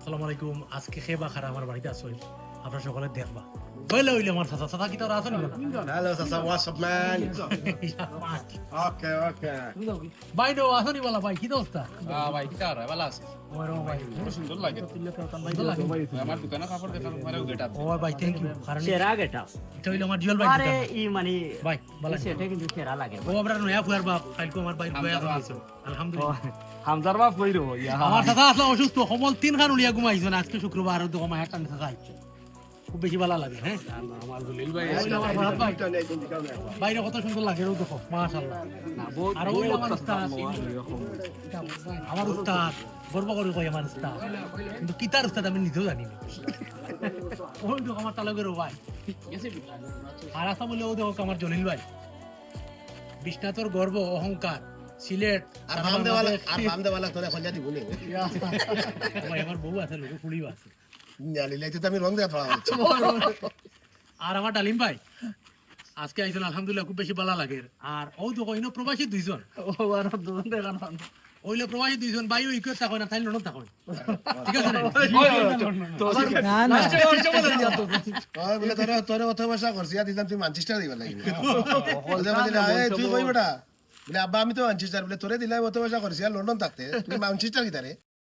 আসসালামু আলাইকুম। আজকে খেবা খারা আমার বাড়িতে আসই, আপনারা সকলে দেখবা। বইলে হইলে আমার চাচা চাচা কি তোরা আসনি বলা? Hello, Sasa. What's up, man? Okay, okay. ভাই নো আসনি বলা ভাই, কি অবস্থা? ভাই কি আর ভালো আছে ওরে ভাই, সুন্দর লাগে সুন্দর লাগে। আমার দোকানে কাপড় দেখার পরেও গেটা ও ভাই থ্যাংক ইউ। কারণ সেরা গেটা এটা হইলো আমার জুয়েল ভাই আরে দোকান। ই মানে ভাই বলা সেটা কিন্তু সেরা লাগে ও আমরা নয়া ফুয়ার বাপ কালকে আমার ভাই বয়া হইছে আলহামদুলিল্লাহ। হামজার বাপ কইরো ইয়া আমার চাচা আসলে অসুস্থ, কমল 3 খান উলিয়া ঘুমাইছে না। আজকে শুক্রবার আর তো কমা একটা চাচা আইছে, খুব বেশি ভালো লাগে। হ্যাঁ আমার জলিল ভাই ওইলো আমার ভাই বাইরে কত সুন্দর লাগে রোদ দেখো মাশাআল্লাহ। আর ওইলো আমার উস্তাদ, আমার উস্তাদ গর্ব করে কই আমার উস্তাদ, কিন্তু কিতার উস্তাদ আমি নিজেও জানি না। ওই দেখো আমার তালুকের ভাই আর আসা বলে ও দেখো আমার জলিল ভাই, বিষ্ণাতর গর্ব অহংকার সিলেট। আর ফার্ম দেওয়ালা তোরা খোঁজা দিব নি ভাই আমার বউ আছে, লোক কুড়িও আছে। জানিলে তো আমি রং দেওয়া পড়া আর আমার ডালিম ভাই আজকে আইছেন আলহামদুলিল্লাহ, খুব বেশি ভালো লাগে। আর ও তো কইনো প্রবাসী দুইজন, ও আর দুজন দেখান ওইলে প্রবাসী দুইজন ভাই ওই কেউ থাকো না, তাই লড়ন থাকো, ঠিক আছে না? বলে তোরা তোরা অত ভাষা করছি আর দিলাম তুই ম্যানচেস্টার দিবা লাগি তুই কই বেটা বলে আব্বা আমি তো ম্যানচেস্টার বলে তোরে দিলাম অত ভাষা করছি আর লন্ডন থাকতে তুই ম্যানচেস্টার কি তারে